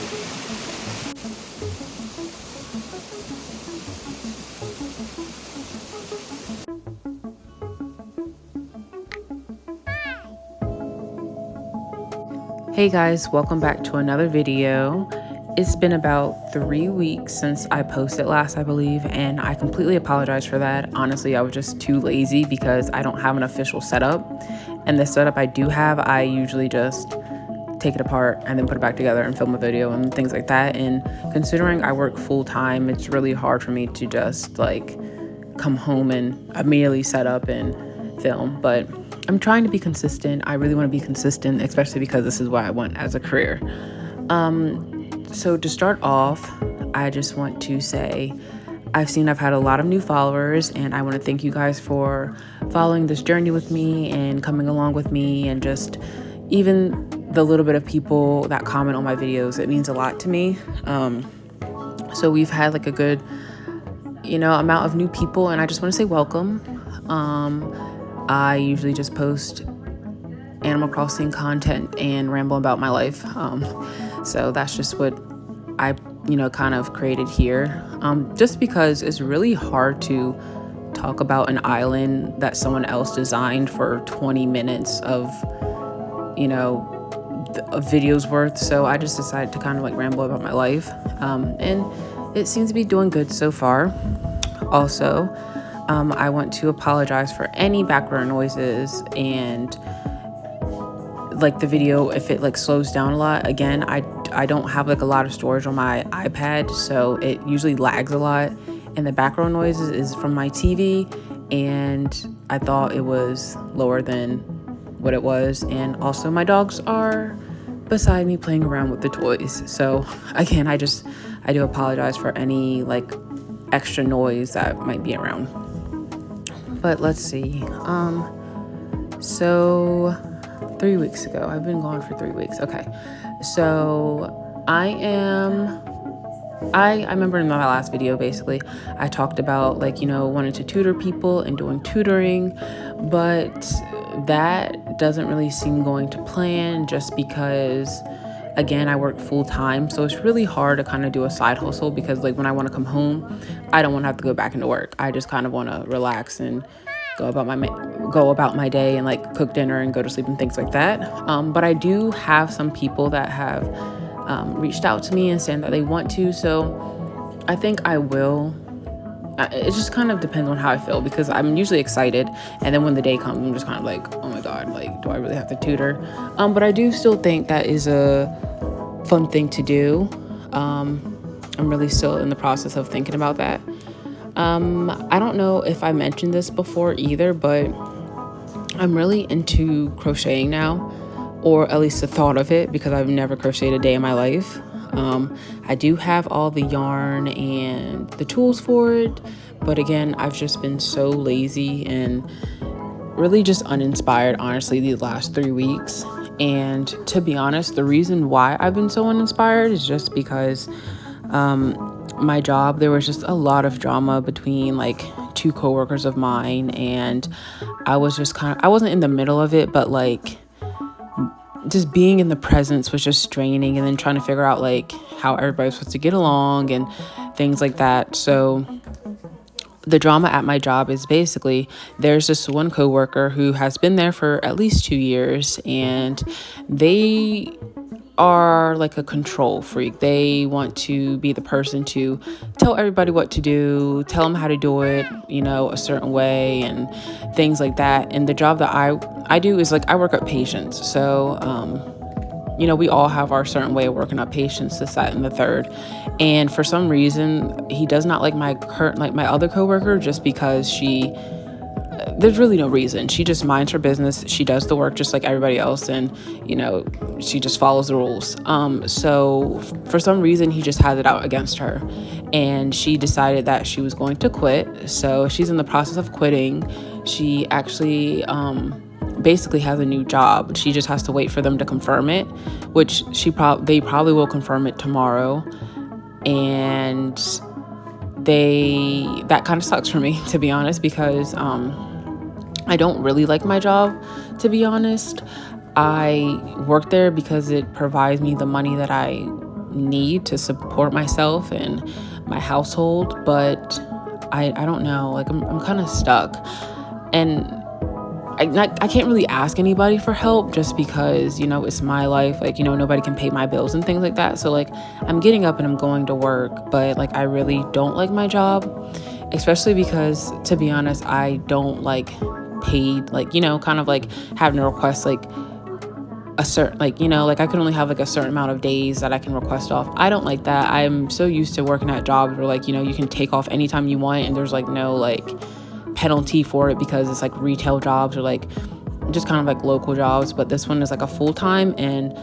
Hey guys, welcome back to another video. It's been about 3 weeks since I posted last, I believe, and I completely apologize for that. Honestly, I was just too lazy because I don't have an official setup. And the setup I do have, I usually just take it apart and then put it back together and film a video and things like that. And considering I work full time, it's really hard for me to just like come home and immediately set up and film. But I'm trying to be consistent. I really want to be consistent, especially because this is what I want as a career. So to start off, I just want to say I've had a lot of new followers, and I want to thank you guys for following this journey with me and coming along with me, and just even the little bit of people that comment on my videos. It means a lot to me. So we've had like a good, amount of new people, and I just want to say welcome. I usually just post Animal Crossing content and ramble about my life. So that's just what I, kind of created here. Just because it's really hard to talk about an island that someone else designed for 20 minutes of, a video's worth. So I just decided to kind of like ramble about my life. And it seems to be doing good so far. Also, I want to apologize for any background noises and like the video if it like slows down a lot. Again, I don't have like a lot of storage on my iPad, so it usually lags a lot, and the background noises is from my TV, and I thought it was lower than what it was. And also my dogs are beside me playing around with the toys. So again, I do apologize for any like extra noise that might be around. But let's see. So 3 weeks ago, I've been gone for 3 weeks. Okay. So I remember in my last video, basically, I talked about like, wanting to tutor people and doing tutoring, but that doesn't really seem going to plan just because, again, I work full time. So it's really hard to kind of do a side hustle because like when I want to come home, I don't want to have to go back into work. I just kind of want to relax and go about my day and like cook dinner and go to sleep and things like that. But I do have some people that have reached out to me and saying that they want to. So I think I will. It just kind of depends on how I feel, because I'm usually excited, and then when the day comes, I'm just kind of like, oh my God, like, do I really have to tutor? But I do still think that is a fun thing to do. I'm really still in the process of thinking about that. I don't know if I mentioned this before either, but I'm really into crocheting now, or at least the thought of it, because I've never crocheted a day in my life. I do have all the yarn and the tools for it, but again, I've just been so lazy and really just uninspired, honestly, these last 3 weeks. And to be honest, the reason why I've been so uninspired is just because my job, there was just a lot of drama between like 2 coworkers of mine, and I was just I wasn't in the middle of it, but like just being in the presence was just straining, and then trying to figure out like how everybody's supposed to get along and things like that. So the drama at my job is basically there's this one coworker who has been there for at least 2 years, and they are like a control freak. They want to be the person to tell everybody what to do, tell them how to do it, a certain way and things like that. And the job that I do is like I work up patients. So, we all have our certain way of working up patients, this, that, and the third. And for some reason, he does not like my other coworker just because there's really no reason. She just minds her business. She does the work just like everybody else, and she just follows the rules. So for some reason, he just has it out against her, and she decided that she was going to quit. So she's in the process of quitting. She actually basically has a new job. She just has to wait for them to confirm it, which they probably will confirm it tomorrow. And that kind of sucks for me, to be honest, because I don't really like my job, to be honest. I work there because it provides me the money that I need to support myself and my household, but I don't know, like I'm kind of stuck, and I can't really ask anybody for help just because, it's my life. Like, nobody can pay my bills and things like that. So like I'm getting up and I'm going to work, but like I really don't like my job, especially because, to be honest, I don't like paid, like, kind of like having to request like a certain, like, like I can only have like a certain amount of days that I can request off. I don't like that. I'm so used to working at jobs where like, you can take off anytime you want and there's like no like penalty for it because it's like retail jobs or like just kind of like local jobs. But this one is like a full-time, and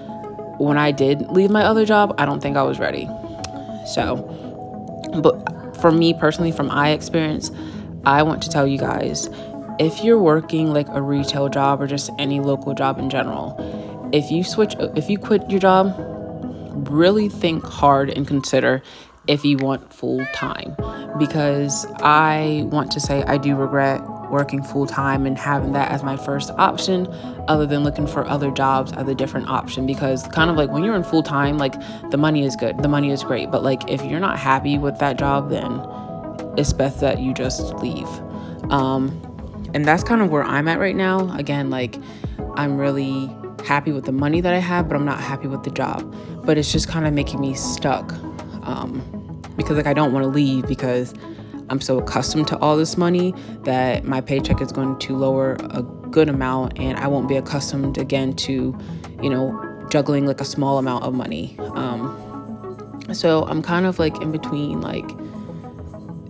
when I did leave my other job, I don't think I was ready. So, but for me personally, from my experience, I want to tell you guys, if you're working like a retail job or just any local job in general, if you quit your job, really think hard and consider if you want full time, because I want to say I do regret working full time and having that as my first option, other than looking for other jobs as a different option. Because kind of like when you're in full time, like the money is good, the money is great, but like if you're not happy with that job, then it's best that you just leave. And that's kind of where I'm at right now. Again, like I'm really happy with the money that I have, but I'm not happy with the job. But it's just kind of making me stuck, because like I don't want to leave, because I'm so accustomed to all this money that my paycheck is going to lower a good amount, and I won't be accustomed again to, juggling like a small amount of money. So I'm kind of like in between, like,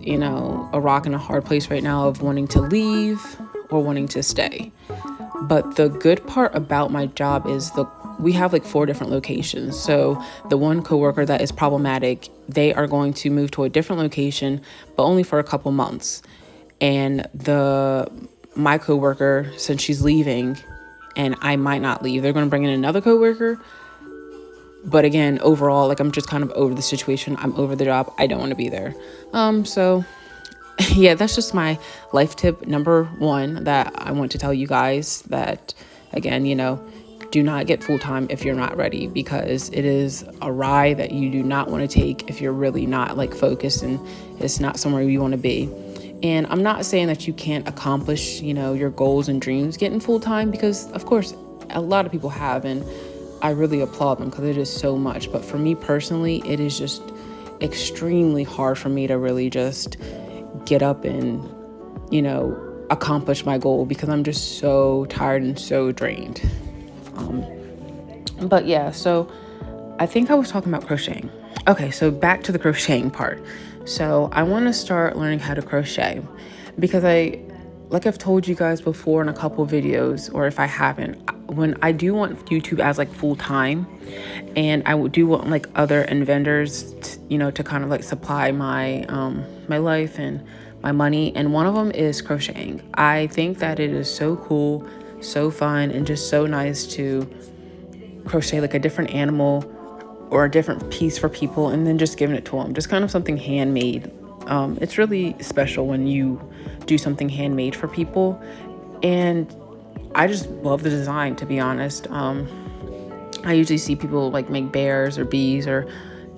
a rock and a hard place right now of wanting to leave or wanting to stay. But the good part about my job is we have like 4 different locations. So the one coworker that is problematic, they are going to move to a different location, but only for a couple months. And my coworker, since she's leaving and I might not leave, they're going to bring in another coworker. But again, overall, like I'm just kind of over the situation. I'm over the job. I don't want to be there. So yeah, that's just my life tip number 1 that I want to tell you guys, that again, do not get full-time if you're not ready, because it is a ride that you do not want to take if you're really not like focused and it's not somewhere you want to be. And I'm not saying that you can't accomplish, your goals and dreams getting full-time, because of course a lot of people have, and I really applaud them because it is so much. But for me personally, it is just extremely hard for me to really just get up and, accomplish my goal, because I'm just so tired and so drained. But yeah, so I think I was talking about crocheting. Okay, so back to the crocheting part. So I want to start learning how to crochet, because like I've told you guys before in a couple of videos, or if I haven't, when I do want YouTube as like full time, and I do want like other vendors, to kind of like supply my my life and my money, and one of them is crocheting. I think that it is so cool, so fun, and just so nice to crochet like a different animal or a different piece for people, and then just giving it to them, just kind of something handmade. It's really special when you do something handmade for people, and I just love the design, to be honest. I usually see people like make bears or bees or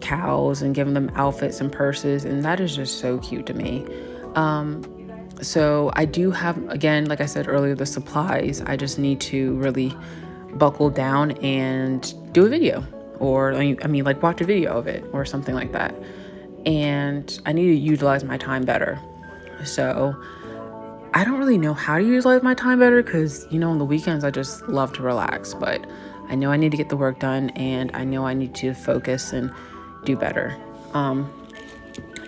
cows and giving them outfits and purses, and that is just so cute to me. So I do have, again, like I said earlier, the supplies. I just need to really buckle down and do a video, or like watch a video of it or something like that. And I need to utilize my time better. So I don't really know how to utilize my time better, because on the weekends I just love to relax, but I know I need to get the work done, and I know I need to focus and do better.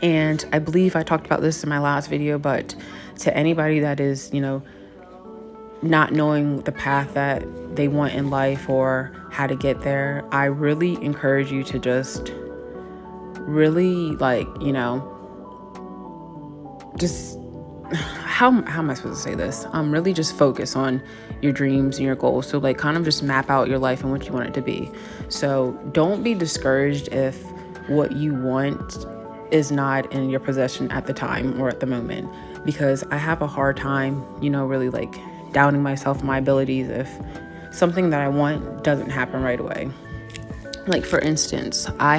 And I believe I talked about this in my last video, but to anybody that is, not knowing the path that they want in life or how to get there, I really encourage you to just really just how am I supposed to say this? Really just focus on your dreams and your goals. So like kind of just map out your life and what you want it to be. So don't be discouraged if what you want is not in your possession at the time or at the moment, because I have a hard time, really like doubting myself and my abilities if something that I want doesn't happen right away. Like for instance, I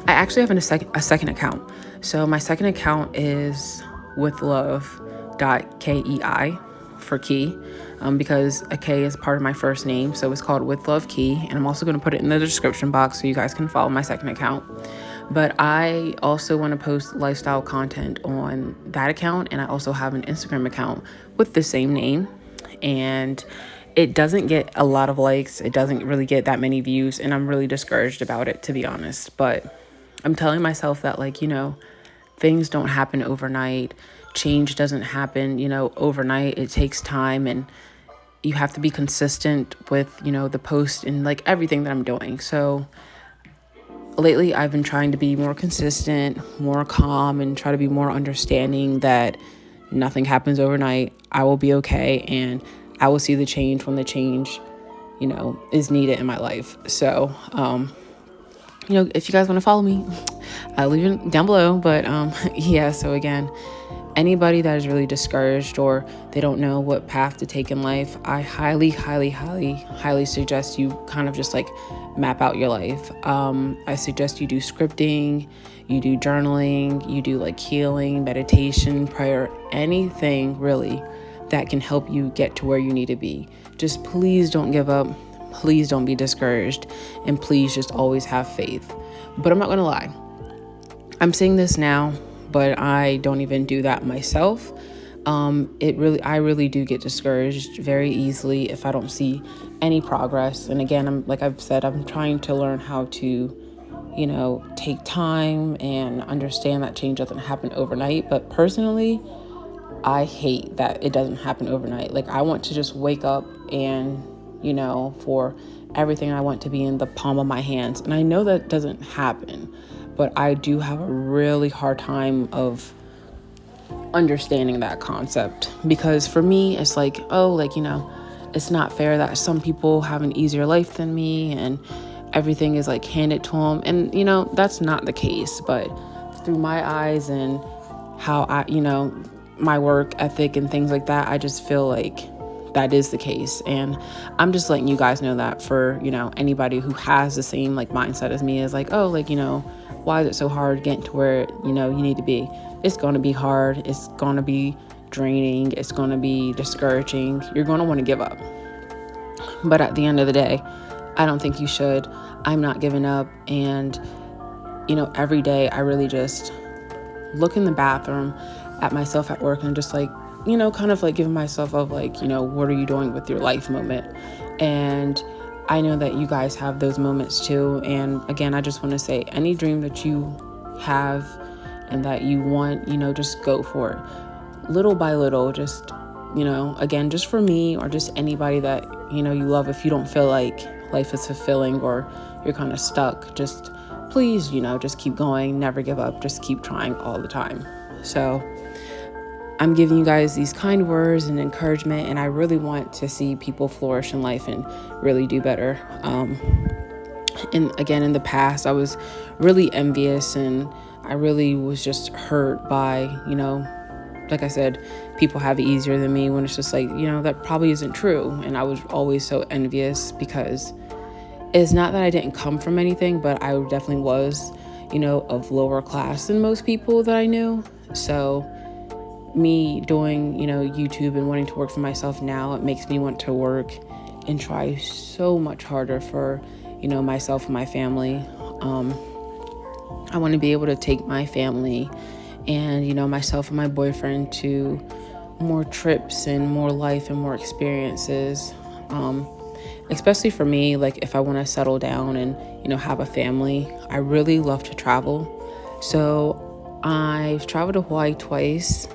actually have a second account. So my second account is withlove.kei for key, because a K is part of my first name. So it's called With Love Key. And I'm also going to put it in the description box so you guys can follow my second account. But I also want to post lifestyle content on that account. And I also have an Instagram account with the same name. And it doesn't get a lot of likes. It doesn't really get that many views. And I'm really discouraged about it, to be honest. But I'm telling myself that, like, things don't happen overnight. Change doesn't happen, overnight. It takes time, and you have to be consistent with, the post and like everything that I'm doing. So lately I've been trying to be more consistent, more calm, and try to be more understanding that nothing happens overnight. I will be okay, and I will see the change when the change, is needed in my life. So, if you guys want to follow me, I'll leave it down below. But yeah, so again, anybody that is really discouraged or they don't know what path to take in life, I highly, highly, highly, highly suggest you kind of just like map out your life. I suggest you do scripting, you do journaling, you do like healing, meditation, prayer, anything really that can help you get to where you need to be. Just please don't give up. Please don't be discouraged, and please just always have faith. But I'm not going to lie. I'm saying this now, but I don't even do that myself. I really do get discouraged very easily if I don't see any progress. And again, like I've said, I'm trying to learn how to, take time and understand that change doesn't happen overnight. But personally, I hate that it doesn't happen overnight. Like, I want to just wake up and, for everything I want to be in the palm of my hands. And I know that doesn't happen, but I do have a really hard time of understanding that concept, because for me, it's like, it's not fair that some people have an easier life than me and everything is like handed to them. And, that's not the case. But through my eyes and how my work ethic and things like that, I just feel like that is the case. And I'm just letting you guys know that for, anybody who has the same like mindset as me, is like, why is it so hard getting to where, you need to be? It's going to be hard. It's going to be draining. It's going to be discouraging. You're going to want to give up. But at the end of the day, I don't think you should. I'm not giving up. And, every day I really just look in the bathroom at myself at work and just like, kind of like giving myself of like, what are you doing with your life moment? And I know that you guys have those moments too. And again, I just want to say, any dream that you have and that you want, just go for it. Little by little, just, again, just for me or just anybody that, you love, if you don't feel like life is fulfilling or you're kind of stuck, just please, just keep going, never give up, just keep trying all the time. So I'm giving you guys these kind words and encouragement, and I really want to see people flourish in life and really do better. And again, in the past, I was really envious, and I really was just hurt by, like I said, people have it easier than me, when it's just like, that probably isn't true. And I was always so envious, because it's not that I didn't come from anything, but I definitely was, of lower class than most people that I knew. So me doing, YouTube and wanting to work for myself now, it makes me want to work and try so much harder for, myself and my family. I want to be able to take my family and, myself and my boyfriend to more trips and more life and more experiences. Especially for me, like if I want to settle down and, have a family, I really love to travel. So I've traveled to Hawaii twice.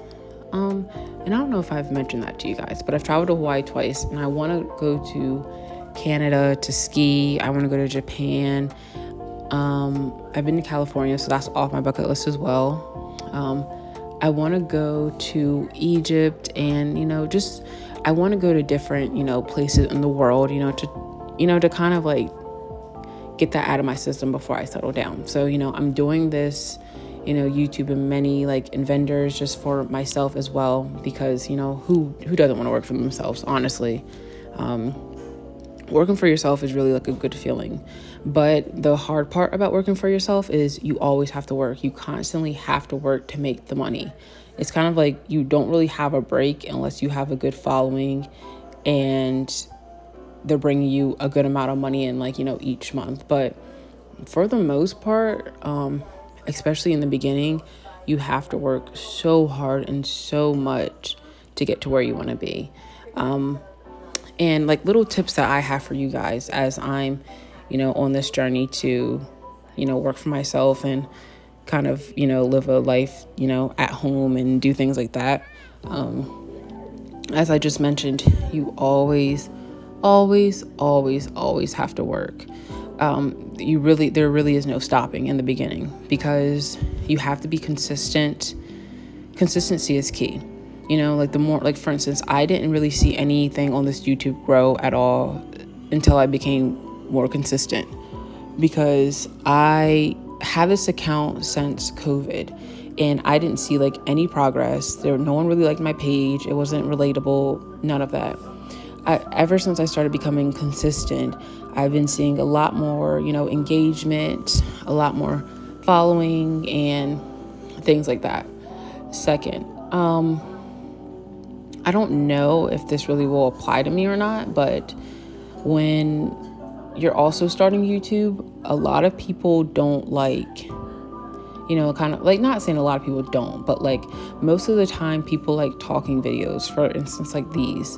And I don't know if I've mentioned that to you guys, but I've traveled to Hawaii twice, and I want to go to Canada to ski. I want to go to Japan. I've been to California, so that's off my bucket list as well. I want to go to Egypt, and, I want to go to different, places in the world, to kind of like get that out of my system before I settle down. So, I'm doing this, YouTube and many like vendors just for myself as well, because, who doesn't want to work for themselves, honestly. working for yourself is really like a good feeling. But the hard part about working for yourself is you always have to work. You constantly have to work to make the money. It's kind of like you don't really have a break unless you have a good following and they're bringing you a good amount of money in, like, each month. But for the most part, especially in the beginning, you have to work so hard and so much to get to where you want to be. And like little tips that I have for you guys as I'm, on this journey to, work for myself and kind of, live a life, at home and do things like that. As I just mentioned, you always have to work. There really is no stopping in the beginning because you have to be consistent. Consistency is key. Like the more, like for instance, I didn't really see anything on this YouTube grow at all until I became more consistent, because I had this account since COVID and I didn't see like any progress. No one really liked my page. It wasn't relatable, none of that. Ever since I started becoming consistent, I've been seeing a lot more, engagement, a lot more following and things like that. Second, I don't know if this really will apply to me or not, but when you're also starting YouTube, a lot of people don't like, kind of like, not saying a lot of people don't, but like most of the time people like talking videos, for instance, like these.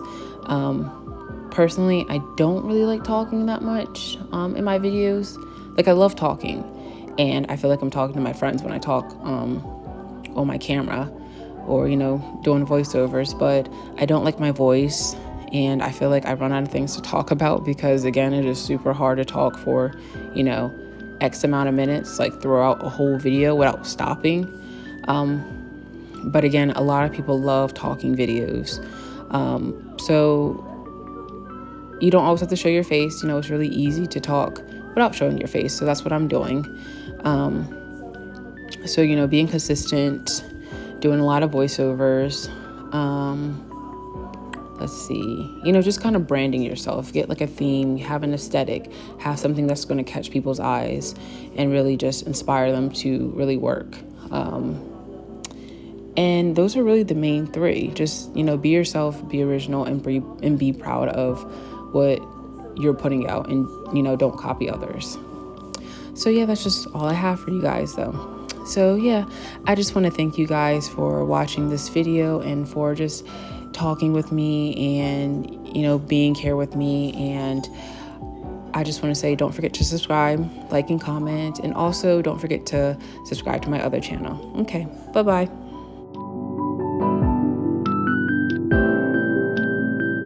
Personally, I don't really like talking that much in my videos. Like I love talking and I feel like I'm talking to my friends when I talk on my camera or, doing voiceovers, but I don't like my voice and I feel like I run out of things to talk about because, again, it is super hard to talk for, X amount of minutes, like throughout a whole video without stopping. But again, a lot of people love talking videos. So you don't always have to show your face. It's really easy to talk without showing your face. So that's what I'm doing. So, being consistent, doing a lot of voiceovers. Let's see, just kind of branding yourself. Get like a theme, have an aesthetic, have something that's going to catch people's eyes and really just inspire them to really work. And those are really the main three. Just, be yourself, be original, and be proud of what you're putting out, and, don't copy others. So yeah, that's just all I have for you guys though. So yeah, I just want to thank you guys for watching this video and for just talking with me and, being here with me. And I just want to say, don't forget to subscribe, like, and comment. And also don't forget to subscribe to my other channel. Okay, bye-bye.